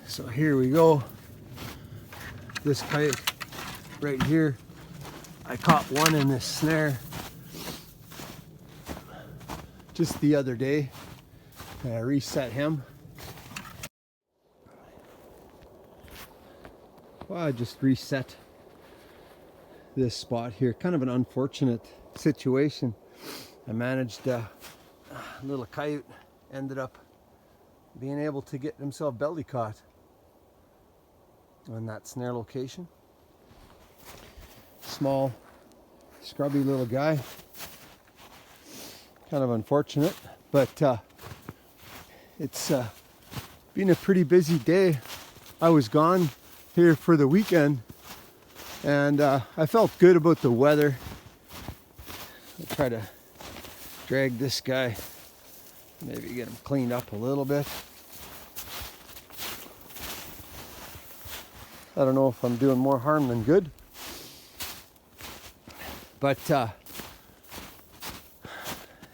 So here we go. This coyote right here, I caught one in this snare just the other day, and I reset him. Well, I just reset this spot here. Kind of an unfortunate situation. I managed a little coyote ended up being able to get himself belly caught on that snare location. Small, scrubby little guy. Kind of unfortunate, but it's been a pretty busy day. I was gone here for the weekend, and I felt good about the weather. I'll try to drag this guy, maybe get him cleaned up a little bit. I don't know if I'm doing more harm than good, but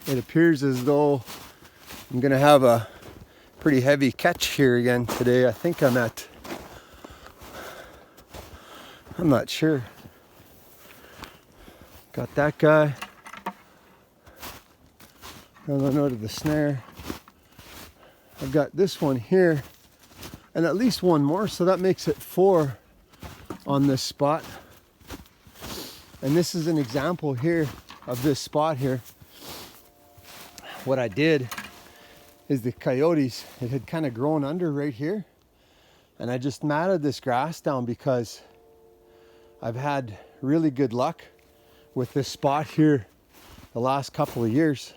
it appears as though I'm gonna have a pretty heavy catch here again today. I think I'm not sure. Got that guy. Going out of the snare. I've got this one here, and at least one more, so that makes it 4 on this spot. And this is an example here of this spot here. What I did is the coyotes, it had kind of grown under right here, and I just matted this grass down because I've had really good luck with this spot here the last couple of years.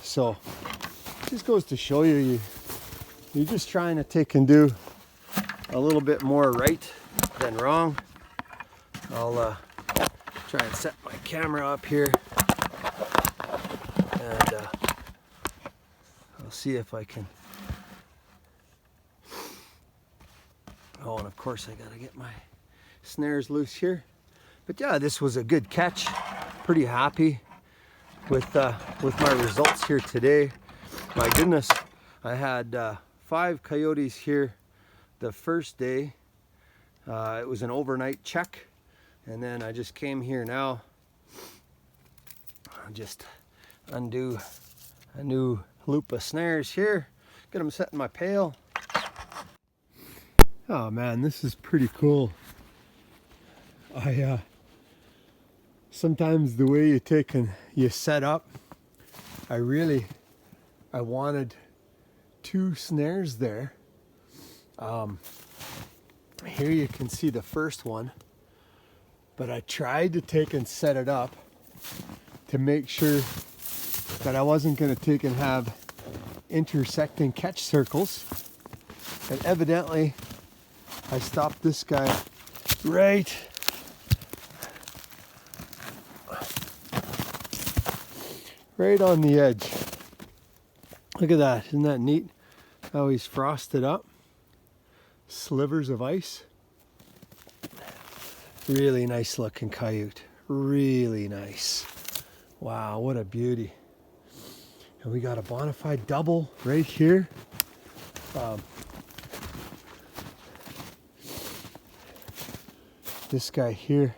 So just goes to show you, you're just trying to take and do a little bit more right than wrong. I'll try and set my camera up here, and I'll see if I can. Oh, and of course I gotta get my snares loose here. But yeah, this was a good catch. Pretty happy with my results here today. My goodness, I had 5 coyotes here the first day. It was an overnight check, and then I just came here now. I'll just undo a new loop of snares here, get them set in my pail. Oh man, this is pretty cool. Sometimes the way you take and you set up, I wanted 2 snares there. Here you can see the first one, but I tried to take and set it up to make sure that I wasn't going to take and have intersecting catch circles, and evidently I stopped this guy right on the edge. Look at that, isn't that neat? How he's frosted up. Slivers of ice. Really nice looking coyote. Really nice. Wow, what a beauty. And we got a bona fide double right here. This guy here,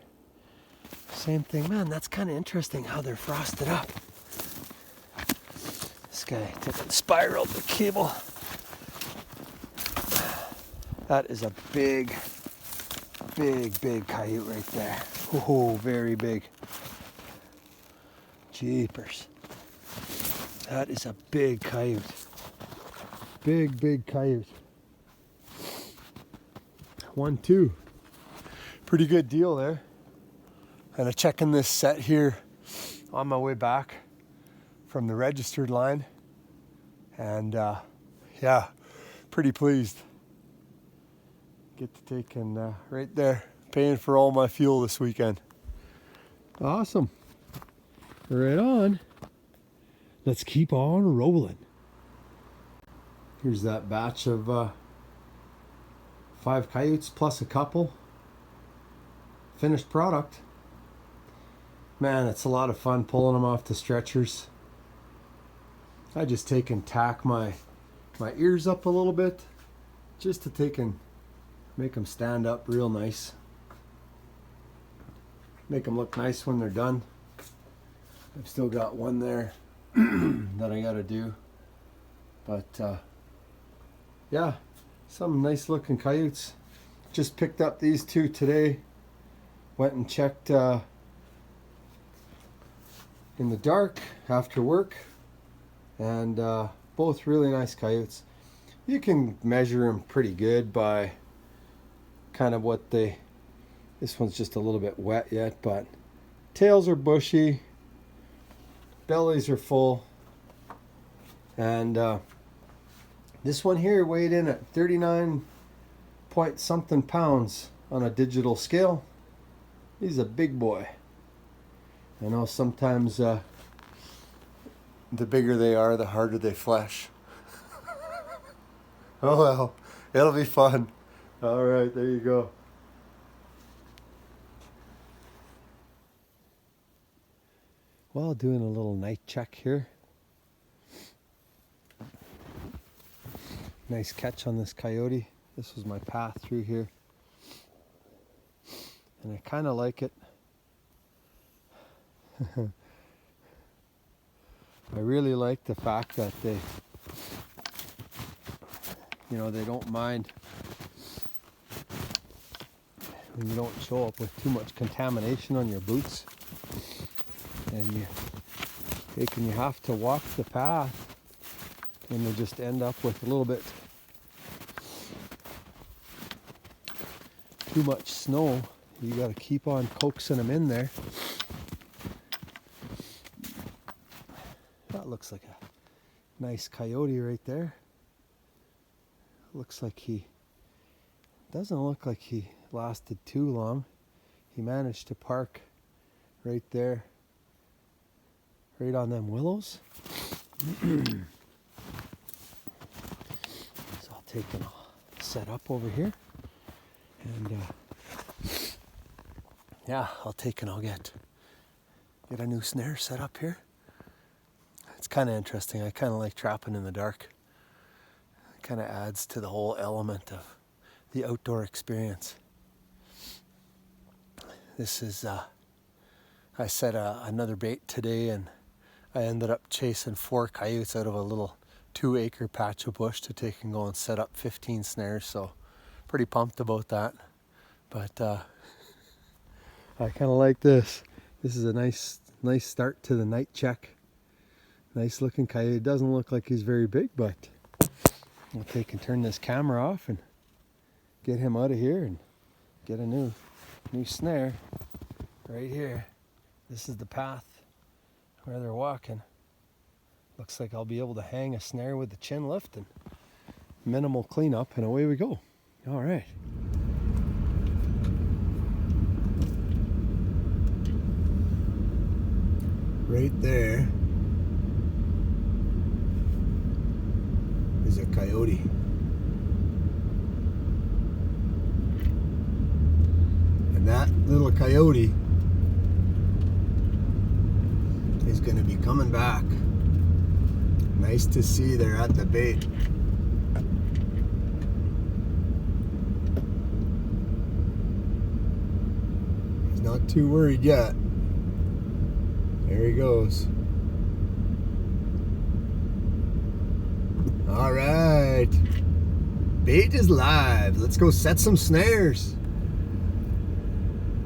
same thing. Man, that's kind of interesting how they're frosted up. This guy took and spiraled the cable. That is a big coyote right there. Oh, very big. Jeepers. That is a big coyote. Big coyote. 1-2. Pretty good deal there. And I'm checking this set here on my way back from the registered line. And yeah, pretty pleased. Get to taking right there, paying for all my fuel this weekend. Awesome. Right on. Let's keep on rolling. Here's that batch of 5 coyotes plus a couple. Finished product. Man, it's a lot of fun pulling them off the stretchers. I just take and tack my ears up a little bit just to take and make them stand up real nice. Make them look nice when they're done. I've still got one there that I gotta do. But yeah, some nice looking coyotes. Just picked up these 2 today. Went and checked in the dark after work. And both really nice coyotes. You can measure them pretty good by kind of what they, this one's just a little bit wet yet, but tails are bushy, bellies are full, and this one here weighed in at 39 point something pounds on a digital scale. He's a big boy. I know sometimes the bigger they are, the harder they flesh. Oh well, it'll be fun. All right, there you go. Well, doing a little night check here. Nice catch on this coyote. This was my path through here. And I kind of like it. I really like the fact that they, you know, they don't mind when you don't show up with too much contamination on your boots, and you have to walk the path, and they just end up with a little bit too much snow. You got to keep on coaxing them in there. That looks like a nice coyote right there. Looks like doesn't look like he lasted too long. He managed to park right there, right on them willows. So I'll take and set up over here, and yeah, I'll take and I'll get a new snare set up here. It's kind of interesting. I kind of like trapping in the dark. It kind of adds to the whole element of the outdoor experience. This is, I set another bait today, and I ended up chasing 4 coyotes out of a little 2-acre patch of bush to take and go and set up 15 snares. So pretty pumped about that. But I kind of like this. This is a nice start to the night check. Nice looking coyote. Doesn't look like he's very big, but I'll take and turn this camera off and get him out of here and get a new snare right here. This is the path where they're walking. Looks like I'll be able to hang a snare with the chin lift and minimal cleanup, and away we go. All right. Right there is a coyote. And that little coyote is going to be coming back Nice to see they're at the bait. He's not too worried yet. There he goes. All right. Bait is live. Let's go set some snares.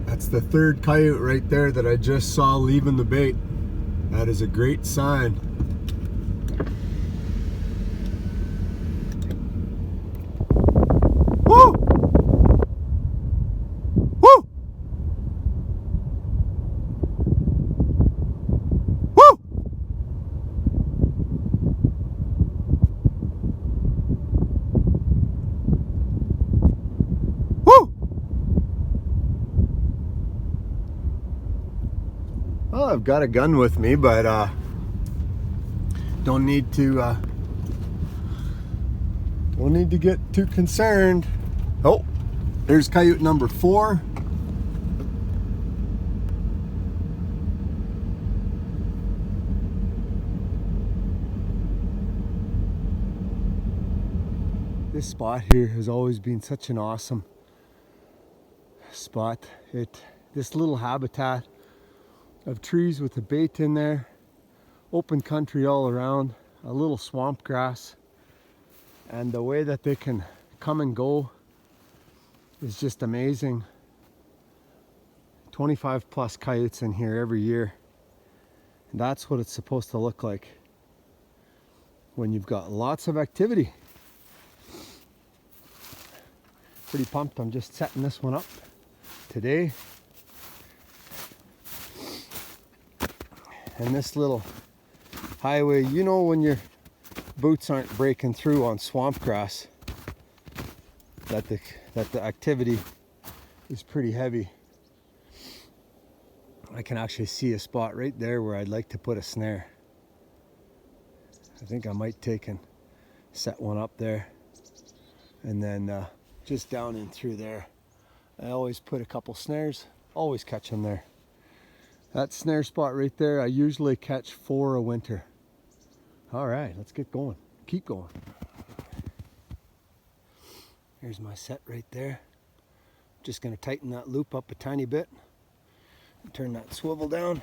That's the third coyote right there that I just saw leaving the bait. That is a great sign. Woo! Woo! Woo! Woo! Well, I've got a gun with me, but don't need to get too concerned. Oh, there's coyote number 4. This spot here has always been such an awesome spot. This little habitat of trees with the bait in there, open country all around, a little swamp grass, and the way that they can come and go is just amazing. 25 plus coyotes in here every year. And that's what it's supposed to look like when you've got lots of activity. Pretty pumped. I'm just setting this one up today. And this little highway, you know, when your boots aren't breaking through on swamp grass, that the activity is pretty heavy. I can actually see a spot right there where I'd like to put a snare. I think I might take and set one up there, and then just down in through there. I always put a couple snares, always catch them there. That snare spot right there, I usually catch 4 a winter. All right, let's get going. Keep going. Here's my set right there. Just gonna tighten that loop up a tiny bit. Turn that swivel down.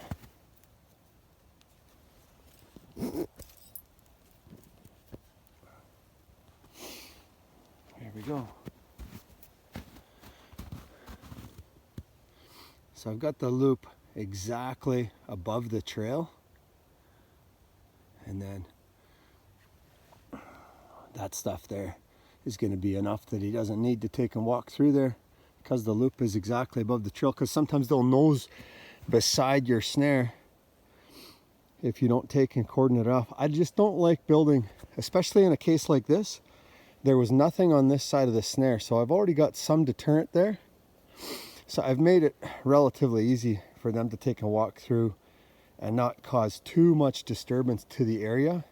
There we go. So I've got the loop exactly above the trail, and then that stuff there is going to be enough that he doesn't need to take and walk through there, because the loop is exactly above the trail. Because sometimes they'll nose beside your snare if you don't take and cordon it off. I just don't like building, especially in a case like this. There was nothing on this side of the snare, so I've already got some deterrent there. So I've made it relatively easy for them to take and walk through and not cause too much disturbance to the area.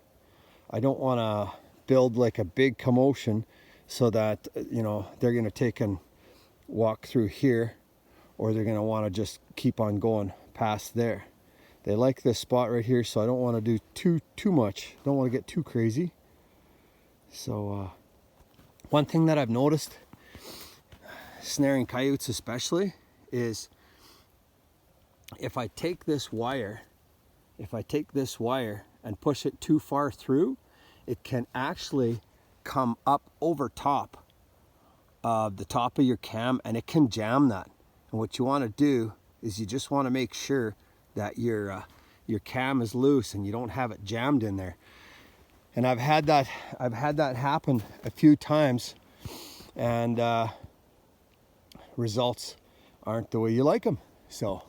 I don't want to build like a big commotion so that, you know, they're going to take and walk through here, or they're going to want to just keep on going past there. They like this spot right here, so I don't want to do too much. Don't want to get too crazy. So one thing that I've noticed, snaring coyotes especially, is if I take this wire and push it too far through, it can actually come up over top of the top of your cam, and it can jam that. And what you want to do is you just want to make sure that your cam is loose and you don't have it jammed in there. And I've had that happen a few times, and results aren't the way you like them. So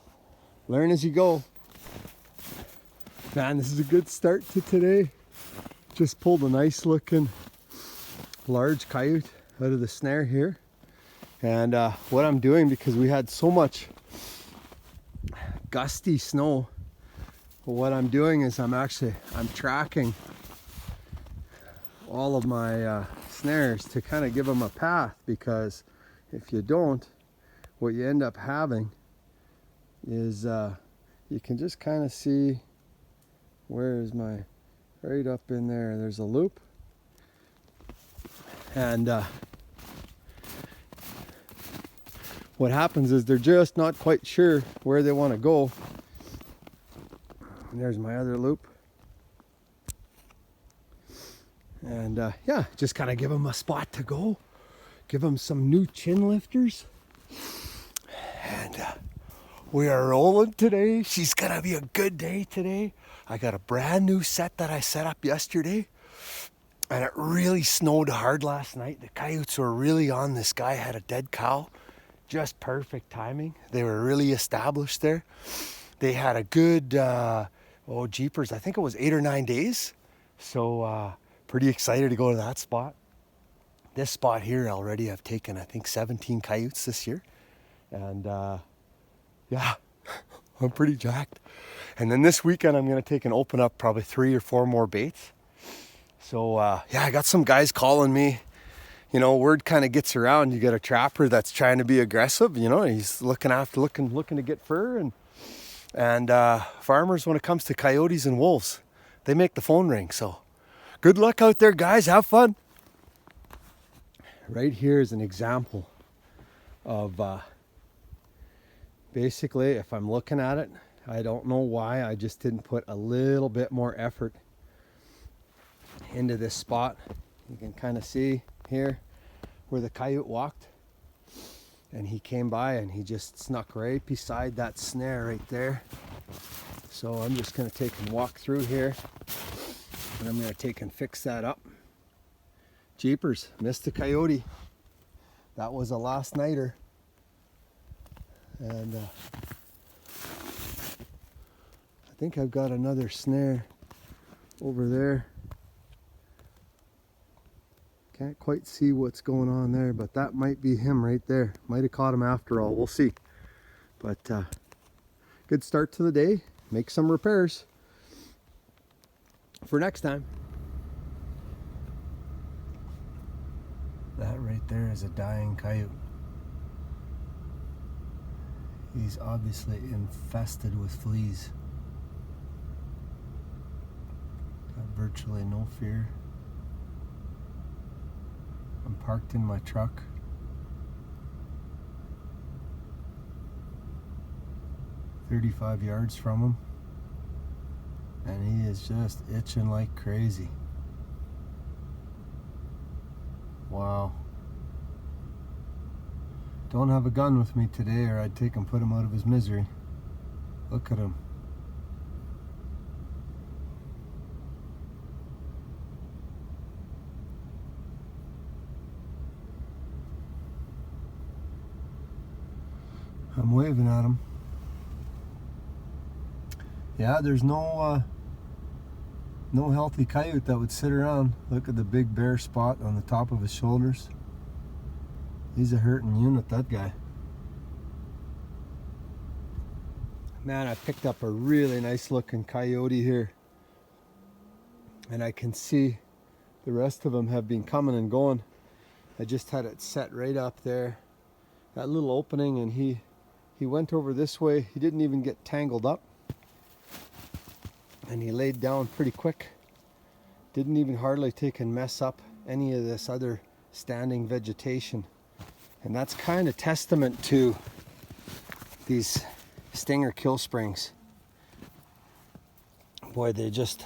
learn as you go. Man, this is a good start to today. Just pulled a nice looking large coyote out of the snare here. And what I'm doing, because we had so much gusty snow, what I'm doing is I'm tracking all of my snares to kind of give them a path, because if you don't, what you end up having is you can just kind of see, where is my, Right up in there, there's a loop. And what happens is they're just not quite sure where they want to go. And there's my other loop. And yeah, just kind of give them a spot to go. Give them some new chin lifters. And we are rolling today. She's gonna be a good day today. I got a brand new set that I set up yesterday. And it really snowed hard last night. The coyotes were really on. This guy had a dead cow. Just perfect timing. They were really established there. They had a good, oh jeepers, I think it was 8 or 9 days. So pretty excited to go to that spot. This spot here already I've taken, I think, 17 coyotes this year. And yeah, I'm pretty jacked. And then this weekend I'm going to take and open up probably 3 or 4 more baits. So yeah, I got some guys calling me. You know, word kind of gets around. You get a trapper that's trying to be aggressive. You know, he's looking to get fur. And farmers, when it comes to coyotes and wolves, they make the phone ring. So good luck out there, guys. Have fun. Right here is an example of basically, if I'm looking at it, I don't know why I just didn't put a little bit more effort into this spot. You can kind of see here where the coyote walked, and he came by and he just snuck right beside that snare right there. So I'm just going to take and walk through here, and I'm going to take and fix that up. Jeepers, missed the coyote. That was a last nighter. And I think I've got another snare over there. Can't quite see what's going on there, but that might be him right there. Might have caught him after all. We'll see. But good start to the day. Make some repairs for next time. That right there is a dying coyote. He's obviously infested with fleas. Got virtually no fear. I'm parked in my truck. "35 yards from him. And he is just itching like crazy. Wow. Don't have a gun with me today, or I'd take and put him out of his misery. Look at him. I'm waving at him. Yeah, there's no healthy coyote that would sit around. Look at the big bare spot on the top of his shoulders. He's a hurting unit, that guy. Man, I picked up a really nice looking coyote here. And I can see the rest of them have been coming and going. I just had it set right up there. That little opening, and he went over this way. He didn't even get tangled up. And he laid down pretty quick. Didn't even hardly take and mess up any of this other standing vegetation. And that's kind of testament to these stinger kill springs. Boy, they just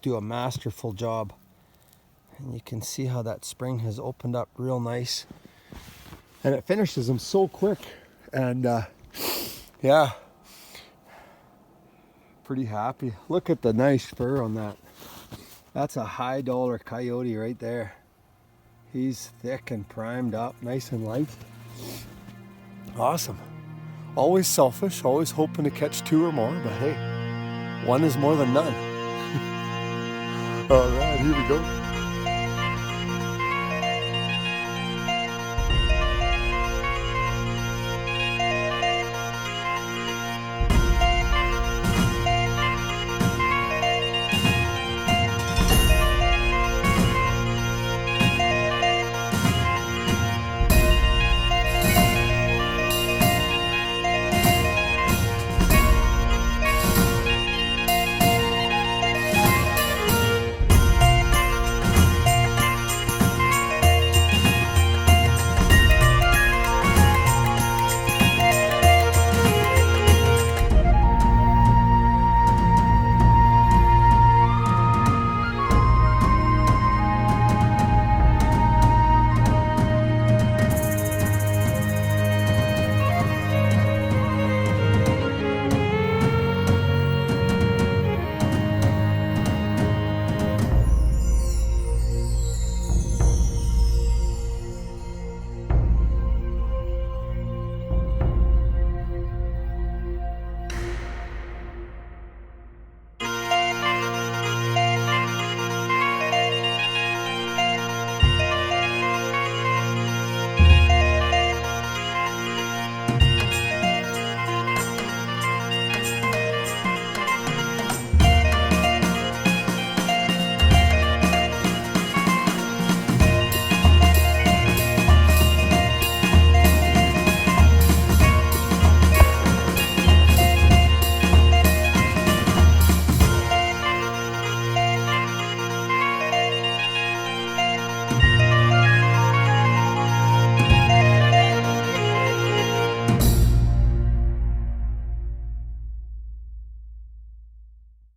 do a masterful job. And you can see how that spring has opened up real nice. And it finishes them so quick. And yeah, pretty happy. Look at the nice fur on that. That's a high dollar coyote right there. He's thick and primed up, nice and light. Awesome. Always selfish, always hoping to catch 2 or more, but hey, 1 is more than none. All right, here we go.